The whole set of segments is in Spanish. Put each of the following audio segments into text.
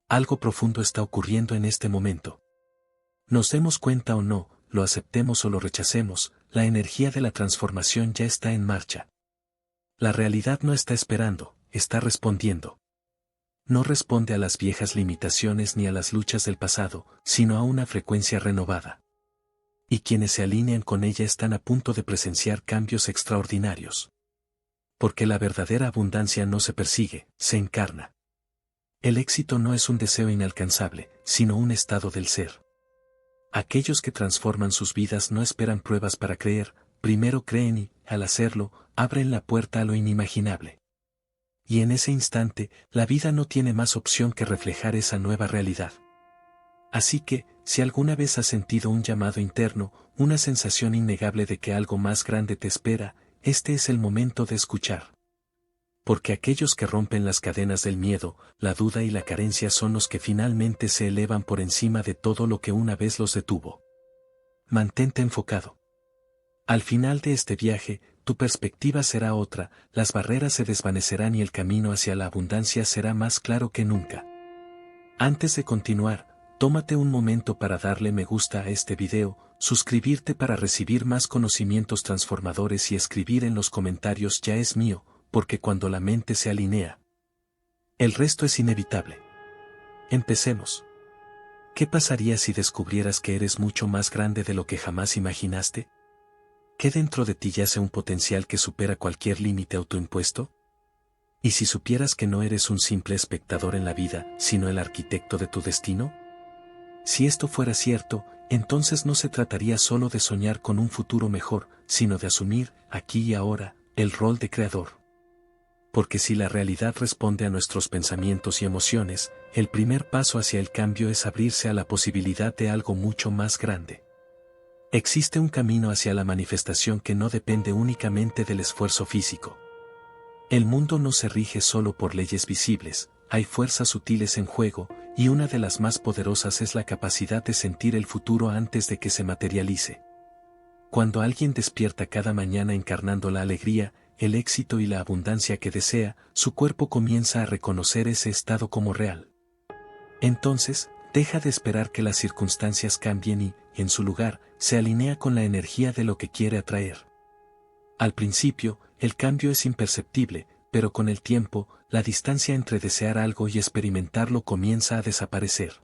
Algo profundo está ocurriendo en este momento. Nos demos cuenta o no, lo aceptemos o lo rechacemos, la energía de la transformación ya está en marcha. La realidad no está esperando, está respondiendo. No responde a las viejas limitaciones ni a las luchas del pasado, sino a una frecuencia renovada. Y quienes se alinean con ella están a punto de presenciar cambios extraordinarios. Porque la verdadera abundancia no se persigue, se encarna. El éxito no es un deseo inalcanzable, sino un estado del ser. Aquellos que transforman sus vidas no esperan pruebas para creer, primero creen y, al hacerlo, abren la puerta a lo inimaginable. Y en ese instante, la vida no tiene más opción que reflejar esa nueva realidad. Así que, si alguna vez has sentido un llamado interno, una sensación innegable de que algo más grande te espera, este es el momento de escuchar. Porque aquellos que rompen las cadenas del miedo, la duda y la carencia son los que finalmente se elevan por encima de todo lo que una vez los detuvo. Mantente enfocado. Al final de este viaje, tu perspectiva será otra, las barreras se desvanecerán y el camino hacia la abundancia será más claro que nunca. Antes de continuar, tómate un momento para darle me gusta a este video, suscribirte para recibir más conocimientos transformadores y escribir en los comentarios ya es mío, porque cuando la mente se alinea, el resto es inevitable. Empecemos. ¿Qué pasaría si descubrieras que eres mucho más grande de lo que jamás imaginaste? ¿Que dentro de ti yace un potencial que supera cualquier límite autoimpuesto? ¿Y si supieras que no eres un simple espectador en la vida, sino el arquitecto de tu destino? Si esto fuera cierto, entonces no se trataría solo de soñar con un futuro mejor, sino de asumir, aquí y ahora, el rol de creador. Porque si la realidad responde a nuestros pensamientos y emociones, el primer paso hacia el cambio es abrirse a la posibilidad de algo mucho más grande. Existe un camino hacia la manifestación que no depende únicamente del esfuerzo físico. El mundo no se rige solo por leyes visibles, hay fuerzas sutiles en juego, y una de las más poderosas es la capacidad de sentir el futuro antes de que se materialice. Cuando alguien despierta cada mañana encarnando la alegría, el éxito y la abundancia que desea, su cuerpo comienza a reconocer ese estado como real. Entonces, deja de esperar que las circunstancias cambien y, en su lugar, se alinea con la energía de lo que quiere atraer. Al principio, el cambio es imperceptible, pero con el tiempo, la distancia entre desear algo y experimentarlo comienza a desaparecer.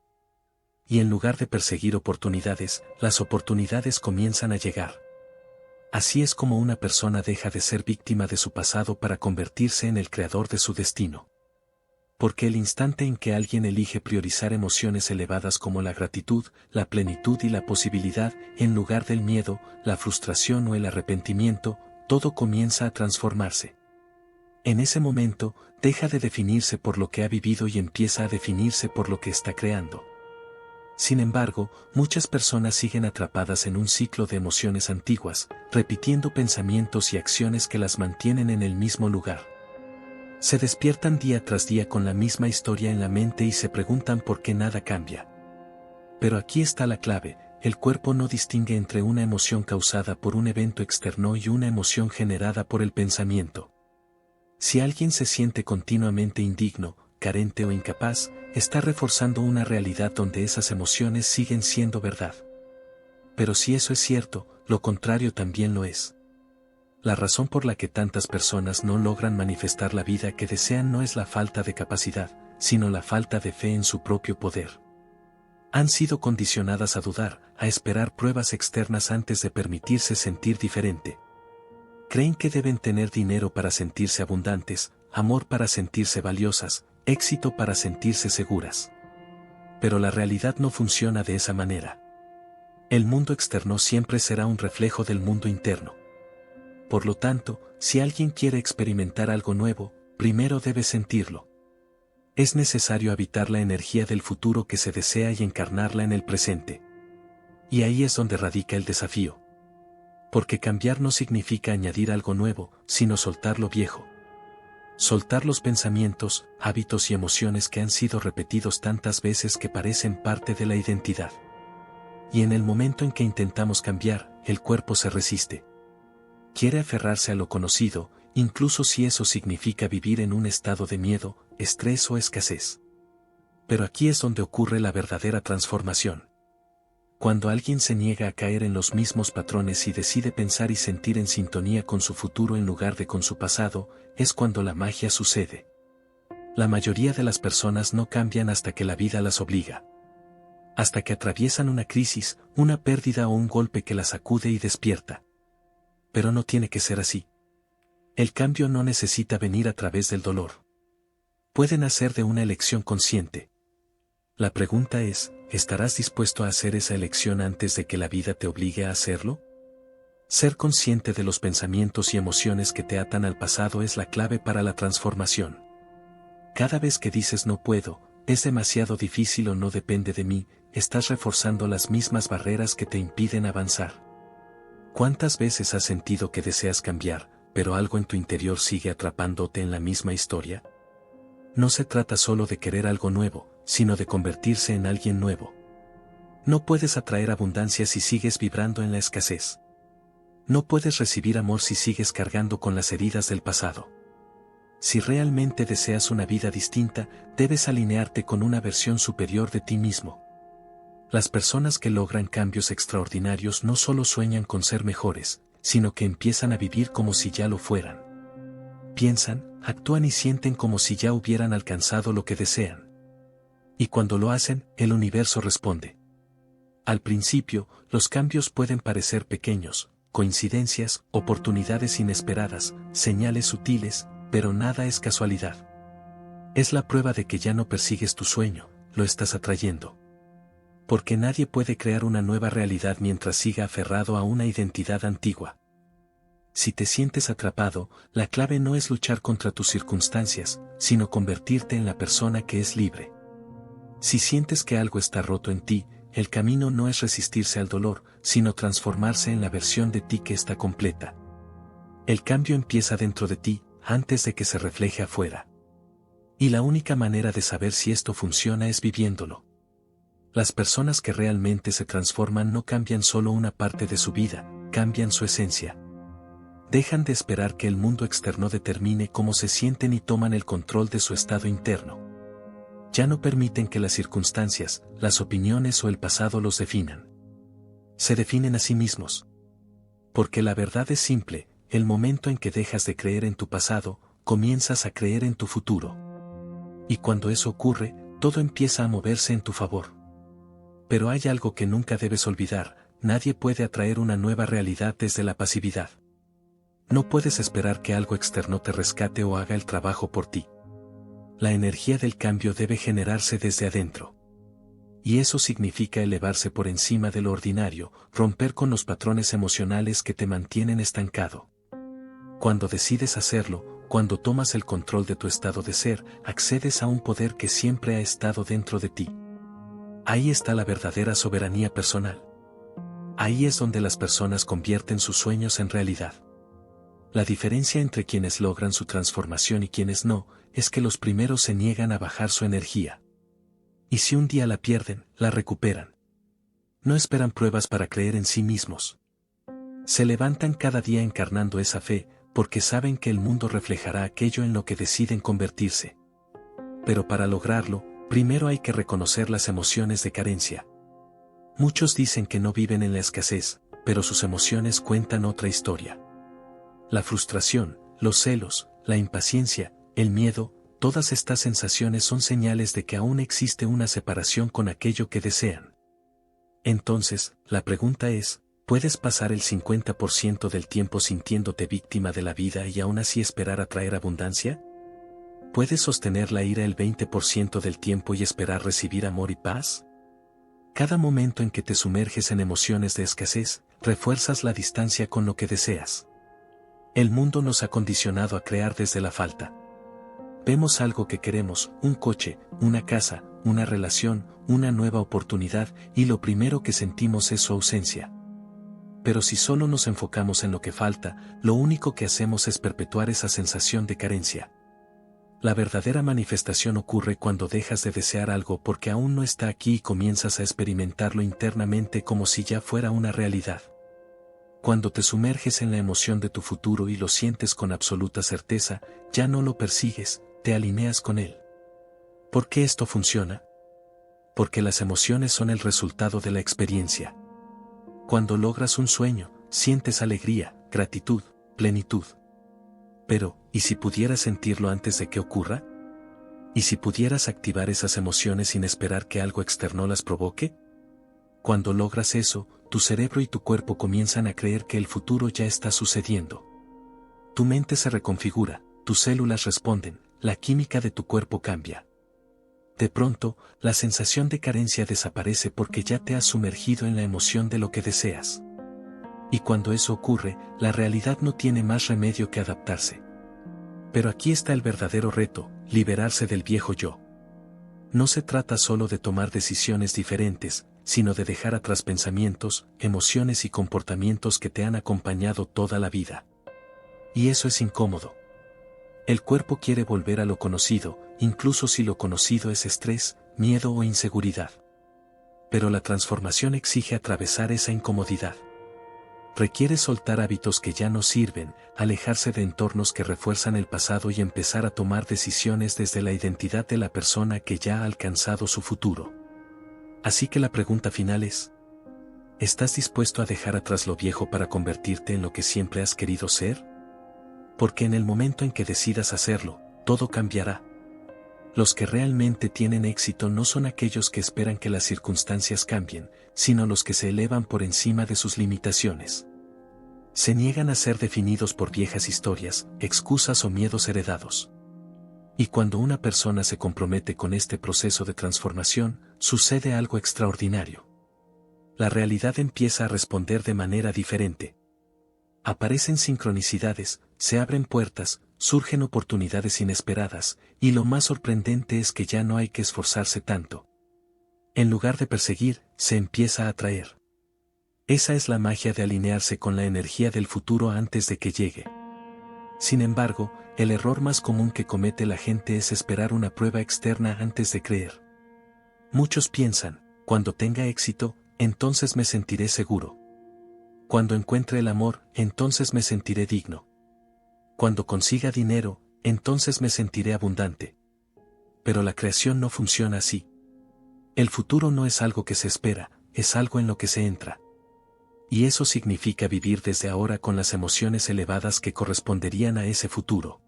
Y en lugar de perseguir oportunidades, las oportunidades comienzan a llegar. Así es como una persona deja de ser víctima de su pasado para convertirse en el creador de su destino. Porque el instante en que alguien elige priorizar emociones elevadas como la gratitud, la plenitud y la posibilidad, en lugar del miedo, la frustración o el arrepentimiento, todo comienza a transformarse. En ese momento, deja de definirse por lo que ha vivido y empieza a definirse por lo que está creando. Sin embargo, muchas personas siguen atrapadas en un ciclo de emociones antiguas, repitiendo pensamientos y acciones que las mantienen en el mismo lugar. Se despiertan día tras día con la misma historia en la mente y se preguntan por qué nada cambia. Pero aquí está la clave, el cuerpo no distingue entre una emoción causada por un evento externo y una emoción generada por el pensamiento. Si alguien se siente continuamente indigno, carente o incapaz, está reforzando una realidad donde esas emociones siguen siendo verdad. Pero si eso es cierto, lo contrario también lo es. La razón por la que tantas personas no logran manifestar la vida que desean no es la falta de capacidad, sino la falta de fe en su propio poder. Han sido condicionadas a dudar, a esperar pruebas externas antes de permitirse sentir diferente. Creen que deben tener dinero para sentirse abundantes, amor para sentirse valiosas, éxito para sentirse seguras. Pero la realidad no funciona de esa manera. El mundo externo siempre será un reflejo del mundo interno. Por lo tanto, si alguien quiere experimentar algo nuevo, primero debe sentirlo. Es necesario habitar la energía del futuro que se desea y encarnarla en el presente. Y ahí es donde radica el desafío. Porque cambiar no significa añadir algo nuevo, sino soltar lo viejo. Soltar los pensamientos, hábitos y emociones que han sido repetidos tantas veces que parecen parte de la identidad. Y en el momento en que intentamos cambiar, el cuerpo se resiste. Quiere aferrarse a lo conocido, incluso si eso significa vivir en un estado de miedo, estrés o escasez. Pero aquí es donde ocurre la verdadera transformación. Cuando alguien se niega a caer en los mismos patrones y decide pensar y sentir en sintonía con su futuro en lugar de con su pasado, es cuando la magia sucede. La mayoría de las personas no cambian hasta que la vida las obliga. Hasta que atraviesan una crisis, una pérdida o un golpe que las sacude y despierta. Pero no tiene que ser así. El cambio no necesita venir a través del dolor. Puede nacer de una elección consciente. La pregunta es, ¿estarás dispuesto a hacer esa elección antes de que la vida te obligue a hacerlo? Ser consciente de los pensamientos y emociones que te atan al pasado es la clave para la transformación. Cada vez que dices no puedo, es demasiado difícil o no depende de mí, estás reforzando las mismas barreras que te impiden avanzar. ¿Cuántas veces has sentido que deseas cambiar, pero algo en tu interior sigue atrapándote en la misma historia? No se trata solo de querer algo nuevo, sino de convertirse en alguien nuevo. No puedes atraer abundancia si sigues vibrando en la escasez. No puedes recibir amor si sigues cargando con las heridas del pasado. Si realmente deseas una vida distinta, debes alinearte con una versión superior de ti mismo. Las personas que logran cambios extraordinarios no solo sueñan con ser mejores, sino que empiezan a vivir como si ya lo fueran. Piensan, actúan y sienten como si ya hubieran alcanzado lo que desean. Y cuando lo hacen, el universo responde. Al principio, los cambios pueden parecer pequeños, coincidencias, oportunidades inesperadas, señales sutiles, pero nada es casualidad. Es la prueba de que ya no persigues tu sueño, lo estás atrayendo. Porque nadie puede crear una nueva realidad mientras siga aferrado a una identidad antigua. Si te sientes atrapado, la clave no es luchar contra tus circunstancias, sino convertirte en la persona que es libre. Si sientes que algo está roto en ti, el camino no es resistirse al dolor, sino transformarse en la versión de ti que está completa. El cambio empieza dentro de ti, antes de que se refleje afuera. Y la única manera de saber si esto funciona es viviéndolo. Las personas que realmente se transforman no cambian solo una parte de su vida, cambian su esencia. Dejan de esperar que el mundo externo determine cómo se sienten y toman el control de su estado interno. Ya no permiten que las circunstancias, las opiniones o el pasado los definan. Se definen a sí mismos. Porque la verdad es simple, el momento en que dejas de creer en tu pasado, comienzas a creer en tu futuro. Y cuando eso ocurre, todo empieza a moverse en tu favor. Pero hay algo que nunca debes olvidar, nadie puede atraer una nueva realidad desde la pasividad. No puedes esperar que algo externo te rescate o haga el trabajo por ti. La energía del cambio debe generarse desde adentro. Y eso significa elevarse por encima de lo ordinario, romper con los patrones emocionales que te mantienen estancado. Cuando decides hacerlo, cuando tomas el control de tu estado de ser, accedes a un poder que siempre ha estado dentro de ti. Ahí está la verdadera soberanía personal. Ahí es donde las personas convierten sus sueños en realidad. La diferencia entre quienes logran su transformación y quienes no, es que los primeros se niegan a bajar su energía. Y si un día la pierden, la recuperan. No esperan pruebas para creer en sí mismos. Se levantan cada día encarnando esa fe, porque saben que el mundo reflejará aquello en lo que deciden convertirse. Pero para lograrlo, primero hay que reconocer las emociones de carencia. Muchos dicen que no viven en la escasez, pero sus emociones cuentan otra historia. La frustración, los celos, la impaciencia, el miedo, todas estas sensaciones son señales de que aún existe una separación con aquello que desean. Entonces, la pregunta es, ¿puedes pasar el 50% del tiempo sintiéndote víctima de la vida y aún así esperar atraer abundancia? ¿Puedes sostener la ira el 20% del tiempo y esperar recibir amor y paz? Cada momento en que te sumerges en emociones de escasez, refuerzas la distancia con lo que deseas. El mundo nos ha condicionado a crear desde la falta. Vemos algo que queremos, un coche, una casa, una relación, una nueva oportunidad, y lo primero que sentimos es su ausencia. Pero si solo nos enfocamos en lo que falta, lo único que hacemos es perpetuar esa sensación de carencia. La verdadera manifestación ocurre cuando dejas de desear algo porque aún no está aquí y comienzas a experimentarlo internamente como si ya fuera una realidad. Cuando te sumerges en la emoción de tu futuro y lo sientes con absoluta certeza, ya no lo persigues, te alineas con él. ¿Por qué esto funciona? Porque las emociones son el resultado de la experiencia. Cuando logras un sueño, sientes alegría, gratitud, plenitud. Pero, ¿y si pudieras sentirlo antes de que ocurra? ¿Y si pudieras activar esas emociones sin esperar que algo externo las provoque? Cuando logras eso, tu cerebro y tu cuerpo comienzan a creer que el futuro ya está sucediendo. Tu mente se reconfigura, tus células responden, la química de tu cuerpo cambia. De pronto, la sensación de carencia desaparece porque ya te has sumergido en la emoción de lo que deseas. Y cuando eso ocurre, la realidad no tiene más remedio que adaptarse. Pero aquí está el verdadero reto, liberarse del viejo yo. No se trata solo de tomar decisiones diferentes, sino de dejar atrás pensamientos, emociones y comportamientos que te han acompañado toda la vida. Y eso es incómodo. El cuerpo quiere volver a lo conocido, incluso si lo conocido es estrés, miedo o inseguridad. Pero la transformación exige atravesar esa incomodidad. Requiere soltar hábitos que ya no sirven, alejarse de entornos que refuerzan el pasado y empezar a tomar decisiones desde la identidad de la persona que ya ha alcanzado su futuro. Así que la pregunta final es: ¿estás dispuesto a dejar atrás lo viejo para convertirte en lo que siempre has querido ser? Porque en el momento en que decidas hacerlo, todo cambiará. Los que realmente tienen éxito no son aquellos que esperan que las circunstancias cambien, sino los que se elevan por encima de sus limitaciones. Se niegan a ser definidos por viejas historias, excusas o miedos heredados. Y cuando una persona se compromete con este proceso de transformación, sucede algo extraordinario. La realidad empieza a responder de manera diferente. Aparecen sincronicidades, se abren puertas, surgen oportunidades inesperadas, y lo más sorprendente es que ya no hay que esforzarse tanto. En lugar de perseguir, se empieza a atraer. Esa es la magia de alinearse con la energía del futuro antes de que llegue. Sin embargo, el error más común que comete la gente es esperar una prueba externa antes de creer. Muchos piensan: cuando tenga éxito, entonces me sentiré seguro. Cuando encuentre el amor, entonces me sentiré digno. Cuando consiga dinero, entonces me sentiré abundante. Pero la creación no funciona así. El futuro no es algo que se espera, es algo en lo que se entra. Y eso significa vivir desde ahora con las emociones elevadas que corresponderían a ese futuro.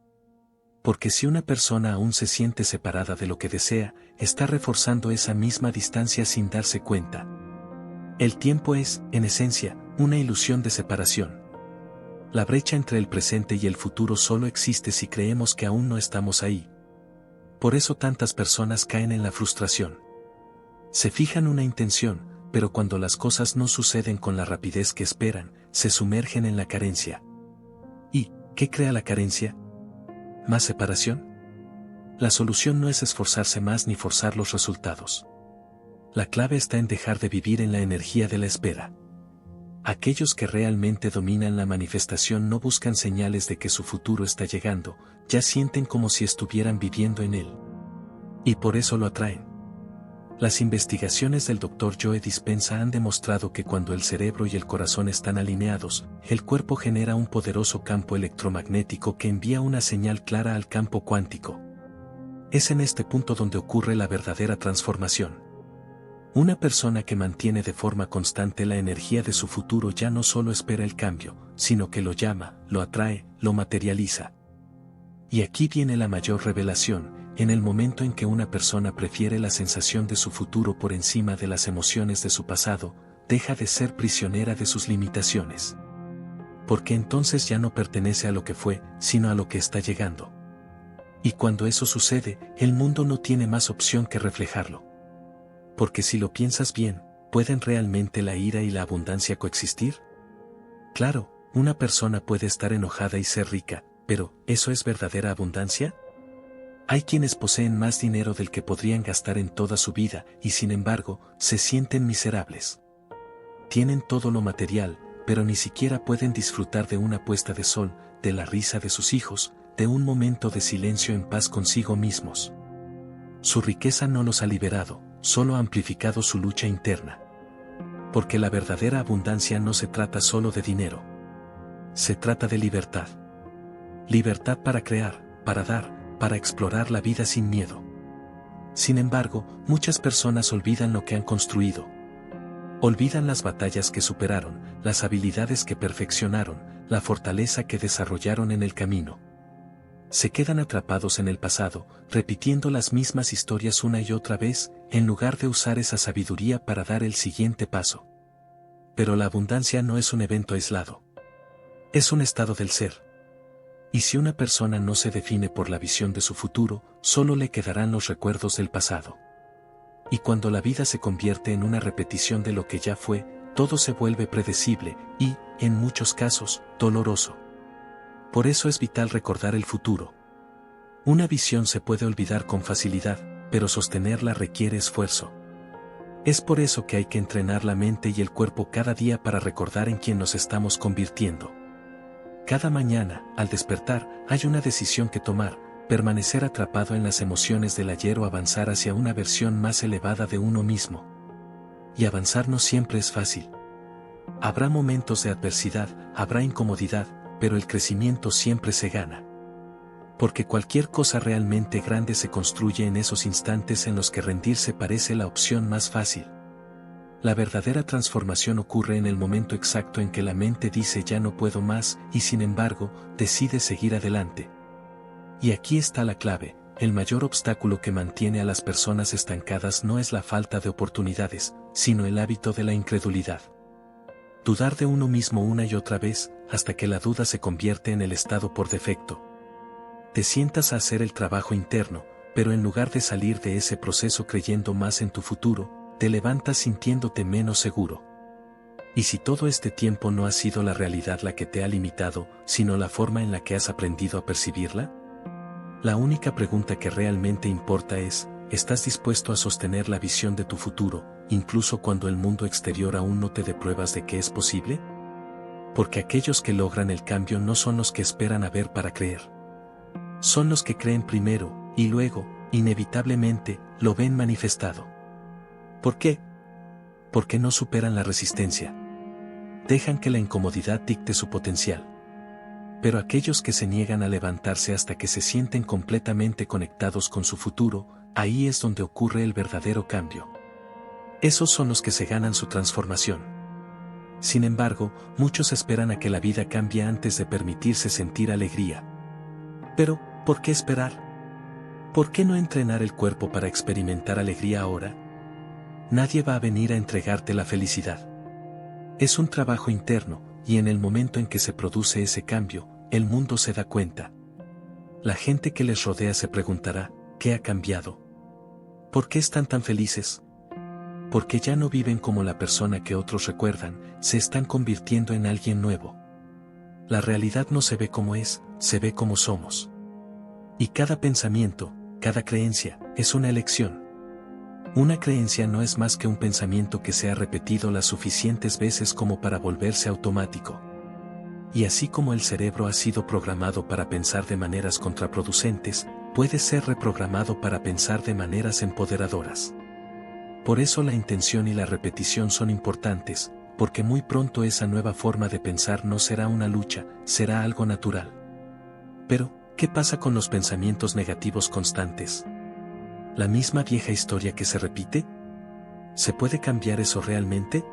Porque si una persona aún se siente separada de lo que desea, está reforzando esa misma distancia sin darse cuenta. El tiempo es, en esencia, una ilusión de separación. La brecha entre el presente y el futuro solo existe si creemos que aún no estamos ahí. Por eso tantas personas caen en la frustración. Se fijan una intención, pero cuando las cosas no suceden con la rapidez que esperan, se sumergen en la carencia. ¿Y qué crea la carencia? ¿Más separación? La solución no es esforzarse más ni forzar los resultados. La clave está en dejar de vivir en la energía de la espera. Aquellos que realmente dominan la manifestación no buscan señales de que su futuro está llegando, ya sienten como si estuvieran viviendo en él. Y por eso lo atraen. Las investigaciones del Dr. Joe Dispenza han demostrado que cuando el cerebro y el corazón están alineados, el cuerpo genera un poderoso campo electromagnético que envía una señal clara al campo cuántico. Es en este punto donde ocurre la verdadera transformación. Una persona que mantiene de forma constante la energía de su futuro ya no solo espera el cambio, sino que lo llama, lo atrae, lo materializa. Y aquí viene la mayor revelación: en el momento en que una persona prefiere la sensación de su futuro por encima de las emociones de su pasado, deja de ser prisionera de sus limitaciones. Porque entonces ya no pertenece a lo que fue, sino a lo que está llegando. Y cuando eso sucede, el mundo no tiene más opción que reflejarlo. Porque si lo piensas bien, ¿pueden realmente la ira y la abundancia coexistir? Claro, una persona puede estar enojada y ser rica, pero ¿eso es verdadera abundancia? Hay quienes poseen más dinero del que podrían gastar en toda su vida, y sin embargo, se sienten miserables. Tienen todo lo material, pero ni siquiera pueden disfrutar de una puesta de sol, de la risa de sus hijos, de un momento de silencio en paz consigo mismos. Su riqueza no los ha liberado, solo ha amplificado su lucha interna. Porque la verdadera abundancia no se trata solo de dinero. Se trata de libertad. Libertad para crear, para dar, para explorar la vida sin miedo. Sin embargo, muchas personas olvidan lo que han construido. Olvidan las batallas que superaron, las habilidades que perfeccionaron, la fortaleza que desarrollaron en el camino. Se quedan atrapados en el pasado, repitiendo las mismas historias una y otra vez, en lugar de usar esa sabiduría para dar el siguiente paso. Pero la abundancia no es un evento aislado. Es un estado del ser. Y si una persona no se define por la visión de su futuro, solo le quedarán los recuerdos del pasado. Y cuando la vida se convierte en una repetición de lo que ya fue, todo se vuelve predecible y, en muchos casos, doloroso. Por eso es vital recordar el futuro. Una visión se puede olvidar con facilidad, pero sostenerla requiere esfuerzo. Es por eso que hay que entrenar la mente y el cuerpo cada día para recordar en quién nos estamos convirtiendo. Cada mañana, al despertar, hay una decisión que tomar: permanecer atrapado en las emociones del ayer o avanzar hacia una versión más elevada de uno mismo. Y avanzar no siempre es fácil. Habrá momentos de adversidad, habrá incomodidad, pero el crecimiento siempre se gana. Porque cualquier cosa realmente grande se construye en esos instantes en los que rendirse parece la opción más fácil. La verdadera transformación ocurre en el momento exacto en que la mente dice ya no puedo más, y sin embargo, decide seguir adelante. Y aquí está la clave: el mayor obstáculo que mantiene a las personas estancadas no es la falta de oportunidades, sino el hábito de la incredulidad. Dudar de uno mismo una y otra vez, hasta que la duda se convierte en el estado por defecto. Te sientas a hacer el trabajo interno, pero en lugar de salir de ese proceso creyendo más en tu futuro, te levantas sintiéndote menos seguro. ¿Y si todo este tiempo no ha sido la realidad la que te ha limitado, sino la forma en la que has aprendido a percibirla? La única pregunta que realmente importa es: ¿estás dispuesto a sostener la visión de tu futuro, incluso cuando el mundo exterior aún no te dé pruebas de que es posible? Porque aquellos que logran el cambio no son los que esperan a ver para creer. Son los que creen primero, y luego, inevitablemente, lo ven manifestado. ¿Por qué? Porque no superan la resistencia. Dejan que la incomodidad dicte su potencial. Pero aquellos que se niegan a levantarse hasta que se sienten completamente conectados con su futuro, ahí es donde ocurre el verdadero cambio. Esos son los que se ganan su transformación. Sin embargo, muchos esperan a que la vida cambie antes de permitirse sentir alegría. Pero, ¿por qué esperar? ¿Por qué no entrenar el cuerpo para experimentar alegría ahora? Nadie va a venir a entregarte la felicidad. Es un trabajo interno, y en el momento en que se produce ese cambio, el mundo se da cuenta. La gente que les rodea se preguntará: ¿qué ha cambiado? ¿Por qué están tan felices? Porque ya no viven como la persona que otros recuerdan, se están convirtiendo en alguien nuevo. La realidad no se ve como es, se ve como somos. Y cada pensamiento, cada creencia, es una elección. Una creencia no es más que un pensamiento que se ha repetido las suficientes veces como para volverse automático. Y así como el cerebro ha sido programado para pensar de maneras contraproducentes, puede ser reprogramado para pensar de maneras empoderadoras. Por eso la intención y la repetición son importantes, porque muy pronto esa nueva forma de pensar no será una lucha, será algo natural. Pero, ¿qué pasa con los pensamientos negativos constantes? ¿La misma vieja historia que se repite? ¿Se puede cambiar eso realmente?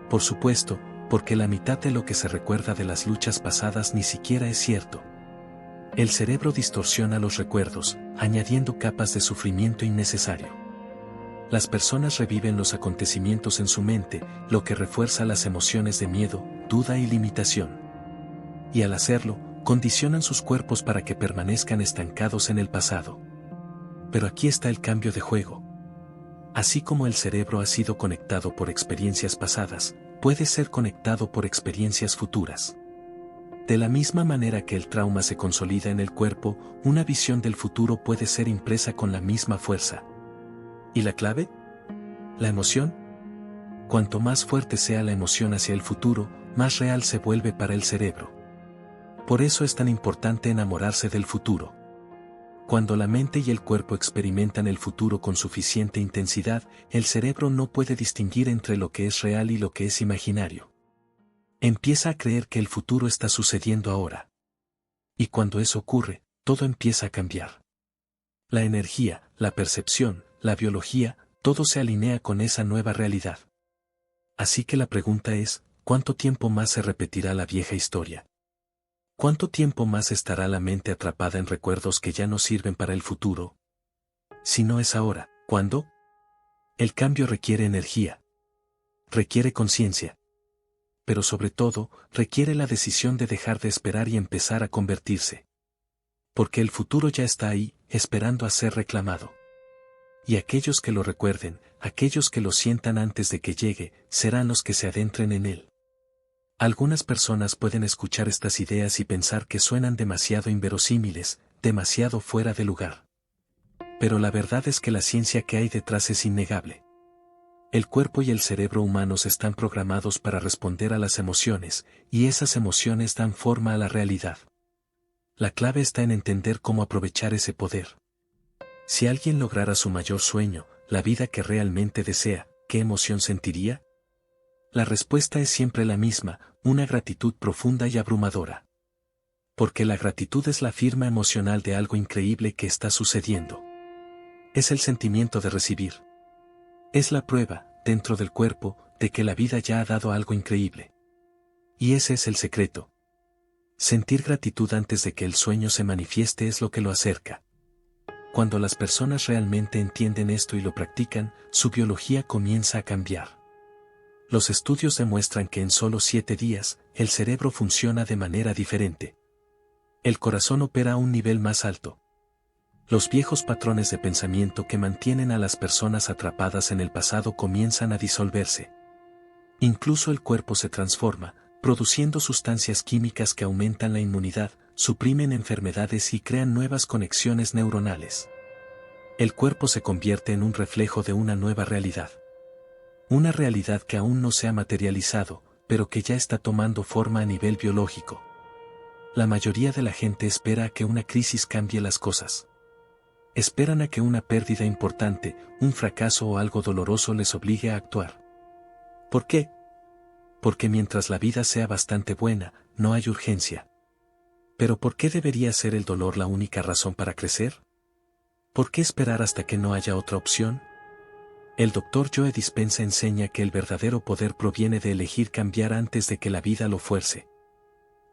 Por supuesto, porque la mitad de lo que se recuerda de las luchas pasadas ni siquiera es cierto. El cerebro distorsiona los recuerdos, añadiendo capas de sufrimiento innecesario. Las personas reviven los acontecimientos en su mente, lo que refuerza las emociones de miedo, duda y limitación. Y al hacerlo, condicionan sus cuerpos para que permanezcan estancados en el pasado. Pero aquí está el cambio de juego. Así como el cerebro ha sido conectado por experiencias pasadas, puede ser conectado por experiencias futuras. De la misma manera que el trauma se consolida en el cuerpo, una visión del futuro puede ser impresa con la misma fuerza. ¿Y la clave? ¿La emoción? Cuanto más fuerte sea la emoción hacia el futuro, más real se vuelve para el cerebro. Por eso es tan importante enamorarse del futuro. Cuando la mente y el cuerpo experimentan el futuro con suficiente intensidad, el cerebro no puede distinguir entre lo que es real y lo que es imaginario. Empieza a creer que el futuro está sucediendo ahora. Y cuando eso ocurre, todo empieza a cambiar. La energía, la percepción, la biología, todo se alinea con esa nueva realidad. Así que la pregunta es, ¿cuánto tiempo más se repetirá la vieja historia? ¿Cuánto tiempo más estará la mente atrapada en recuerdos que ya no sirven para el futuro? Si no es ahora, ¿cuándo? El cambio requiere energía. Requiere conciencia. Pero sobre todo, requiere la decisión de dejar de esperar y empezar a convertirse. Porque el futuro ya está ahí, esperando a ser reclamado. Y aquellos que lo recuerden, aquellos que lo sientan antes de que llegue, serán los que se adentren en él. Algunas personas pueden escuchar estas ideas y pensar que suenan demasiado inverosímiles, demasiado fuera de lugar. Pero la verdad es que la ciencia que hay detrás es innegable. El cuerpo y el cerebro humanos están programados para responder a las emociones, y esas emociones dan forma a la realidad. La clave está en entender cómo aprovechar ese poder. Si alguien lograra su mayor sueño, la vida que realmente desea, ¿qué emoción sentiría? La respuesta es siempre la misma, una gratitud profunda y abrumadora. Porque la gratitud es la firma emocional de algo increíble que está sucediendo. Es el sentimiento de recibir. Es la prueba, dentro del cuerpo, de que la vida ya ha dado algo increíble. Y ese es el secreto. Sentir gratitud antes de que el sueño se manifieste es lo que lo acerca. Cuando las personas realmente entienden esto y lo practican, su biología comienza a cambiar. Los estudios demuestran que en solo 7 días, el cerebro funciona de manera diferente. El corazón opera a un nivel más alto. Los viejos patrones de pensamiento que mantienen a las personas atrapadas en el pasado comienzan a disolverse. Incluso el cuerpo se transforma, produciendo sustancias químicas que aumentan la inmunidad, suprimen enfermedades y crean nuevas conexiones neuronales. El cuerpo se convierte en un reflejo de una nueva realidad. Una realidad que aún no se ha materializado, pero que ya está tomando forma a nivel biológico. La mayoría de la gente espera a que una crisis cambie las cosas. Esperan a que una pérdida importante, un fracaso o algo doloroso les obligue a actuar. ¿Por qué? Porque mientras la vida sea bastante buena, no hay urgencia. ¿Pero por qué debería ser el dolor la única razón para crecer? ¿Por qué esperar hasta que no haya otra opción? El Dr. Joe Dispenza enseña que el verdadero poder proviene de elegir cambiar antes de que la vida lo fuerce.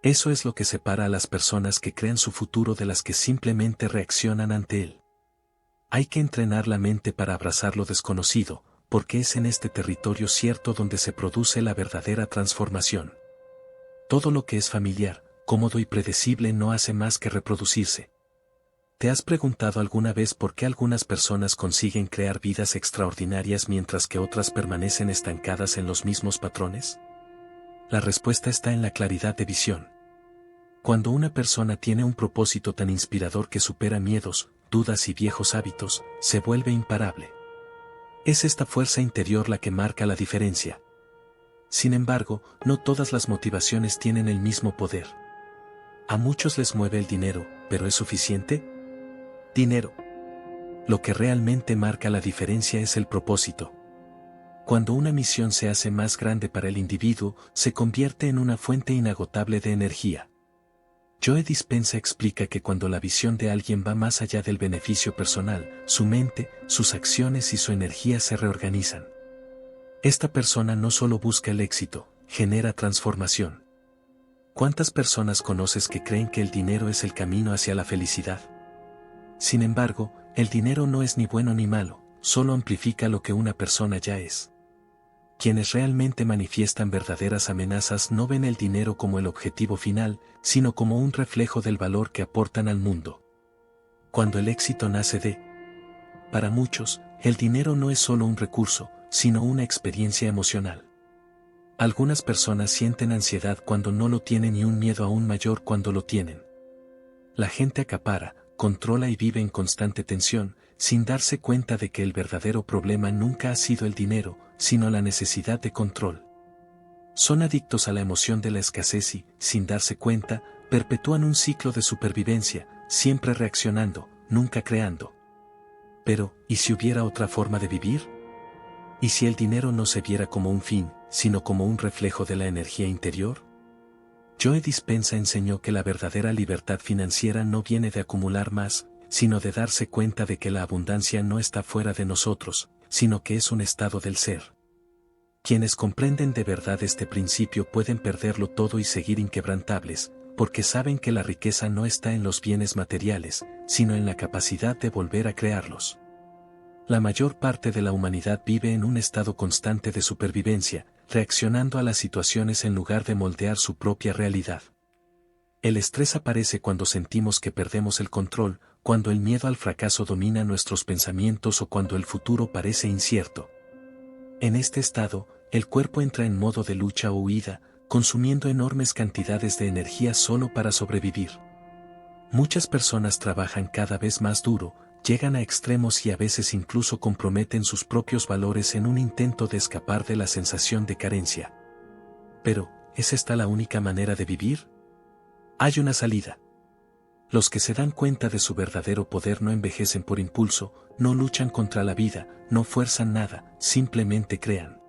Eso es lo que separa a las personas que crean su futuro de las que simplemente reaccionan ante él. Hay que entrenar la mente para abrazar lo desconocido, porque es en este territorio cierto donde se produce la verdadera transformación. Todo lo que es familiar, cómodo y predecible no hace más que reproducirse. ¿Te has preguntado alguna vez por qué algunas personas consiguen crear vidas extraordinarias mientras que otras permanecen estancadas en los mismos patrones? La respuesta está en la claridad de visión. Cuando una persona tiene un propósito tan inspirador que supera miedos, dudas y viejos hábitos, se vuelve imparable. Es esta fuerza interior la que marca la diferencia. Sin embargo, no todas las motivaciones tienen el mismo poder. A muchos les mueve el dinero, ¿pero es suficiente? Dinero. Lo que realmente marca la diferencia es el propósito. Cuando una misión se hace más grande para el individuo, se convierte en una fuente inagotable de energía. Joe Dispenza explica que cuando la visión de alguien va más allá del beneficio personal, su mente, sus acciones y su energía se reorganizan. Esta persona no solo busca el éxito, genera transformación. ¿Cuántas personas conoces que creen que el dinero es el camino hacia la felicidad? Sin embargo, el dinero no es ni bueno ni malo, solo amplifica lo que una persona ya es. Quienes realmente manifiestan verdaderas amenazas no ven el dinero como el objetivo final, sino como un reflejo del valor que aportan al mundo. Cuando el éxito nace de... Para muchos, el dinero no es solo un recurso, sino una experiencia emocional. Algunas personas sienten ansiedad cuando no lo tienen y un miedo aún mayor cuando lo tienen. La gente acapara, controla y vive en constante tensión, sin darse cuenta de que el verdadero problema nunca ha sido el dinero, sino la necesidad de control. Son adictos a la emoción de la escasez y, sin darse cuenta, perpetúan un ciclo de supervivencia, siempre reaccionando, nunca creando. Pero, ¿y si hubiera otra forma de vivir? ¿Y si el dinero no se viera como un fin, sino como un reflejo de la energía interior? Joe Dispenza enseñó que la verdadera libertad financiera no viene de acumular más, sino de darse cuenta de que la abundancia no está fuera de nosotros, sino que es un estado del ser. Quienes comprenden de verdad este principio pueden perderlo todo y seguir inquebrantables, porque saben que la riqueza no está en los bienes materiales, sino en la capacidad de volver a crearlos. La mayor parte de la humanidad vive en un estado constante de supervivencia, reaccionando a las situaciones en lugar de moldear su propia realidad. El estrés aparece cuando sentimos que perdemos el control, cuando el miedo al fracaso domina nuestros pensamientos o cuando el futuro parece incierto. En este estado, el cuerpo entra en modo de lucha o huida, consumiendo enormes cantidades de energía solo para sobrevivir. Muchas personas trabajan cada vez más duro, llegan a extremos y a veces incluso comprometen sus propios valores en un intento de escapar de la sensación de carencia. Pero, ¿es esta la única manera de vivir? Hay una salida. Los que se dan cuenta de su verdadero poder no envejecen por impulso, no luchan contra la vida, no fuerzan nada, simplemente crean.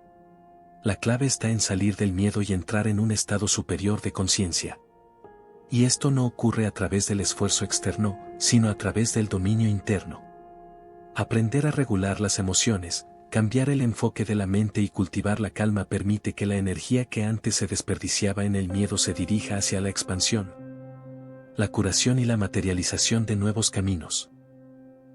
La clave está en salir del miedo y entrar en un estado superior de conciencia. Y esto no ocurre a través del esfuerzo externo, sino a través del dominio interno. Aprender a regular las emociones, cambiar el enfoque de la mente y cultivar la calma permite que la energía que antes se desperdiciaba en el miedo se dirija hacia la expansión, la curación y la materialización de nuevos caminos.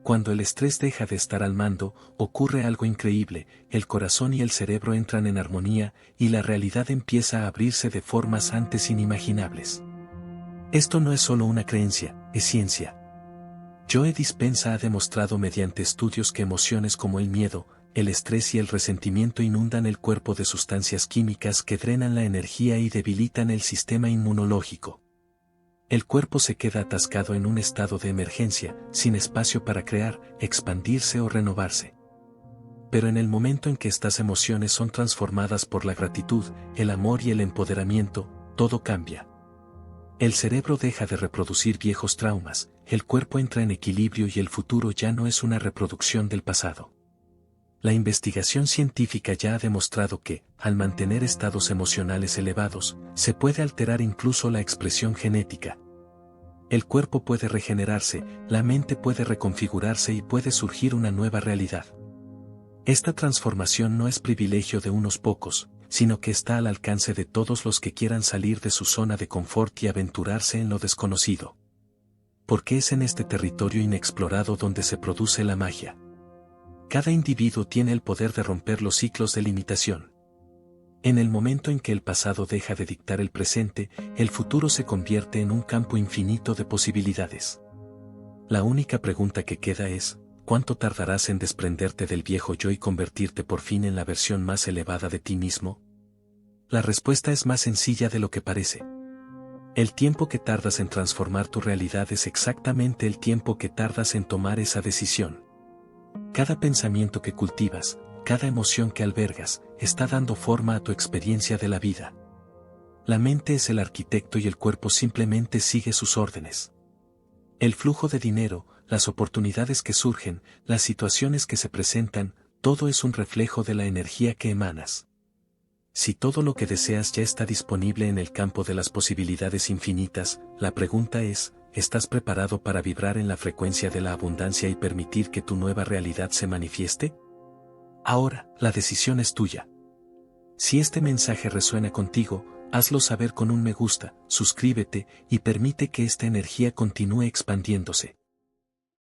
Cuando el estrés deja de estar al mando, ocurre algo increíble, el corazón y el cerebro entran en armonía y la realidad empieza a abrirse de formas antes inimaginables. Esto no es solo una creencia, es ciencia. Joe Dispenza ha demostrado mediante estudios que emociones como el miedo, el estrés y el resentimiento inundan el cuerpo de sustancias químicas que drenan la energía y debilitan el sistema inmunológico. El cuerpo se queda atascado en un estado de emergencia, sin espacio para crear, expandirse o renovarse. Pero en el momento en que estas emociones son transformadas por la gratitud, el amor y el empoderamiento, todo cambia. El cerebro deja de reproducir viejos traumas, el cuerpo entra en equilibrio y el futuro ya no es una reproducción del pasado. La investigación científica ya ha demostrado que, al mantener estados emocionales elevados, se puede alterar incluso la expresión genética. El cuerpo puede regenerarse, la mente puede reconfigurarse y puede surgir una nueva realidad. Esta transformación no es privilegio de unos pocos, sino que está al alcance de todos los que quieran salir de su zona de confort y aventurarse en lo desconocido. Porque es en este territorio inexplorado donde se produce la magia. Cada individuo tiene el poder de romper los ciclos de limitación. En el momento en que el pasado deja de dictar el presente, el futuro se convierte en un campo infinito de posibilidades. La única pregunta que queda es, ¿cuánto tardarás en desprenderte del viejo yo y convertirte por fin en la versión más elevada de ti mismo? La respuesta es más sencilla de lo que parece. El tiempo que tardas en transformar tu realidad es exactamente el tiempo que tardas en tomar esa decisión. Cada pensamiento que cultivas, cada emoción que albergas, está dando forma a tu experiencia de la vida. La mente es el arquitecto y el cuerpo simplemente sigue sus órdenes. El flujo de dinero, las oportunidades que surgen, las situaciones que se presentan, todo es un reflejo de la energía que emanas. Si todo lo que deseas ya está disponible en el campo de las posibilidades infinitas, la pregunta es, ¿estás preparado para vibrar en la frecuencia de la abundancia y permitir que tu nueva realidad se manifieste? Ahora, la decisión es tuya. Si este mensaje resuena contigo, hazlo saber con un me gusta, suscríbete y permite que esta energía continúe expandiéndose.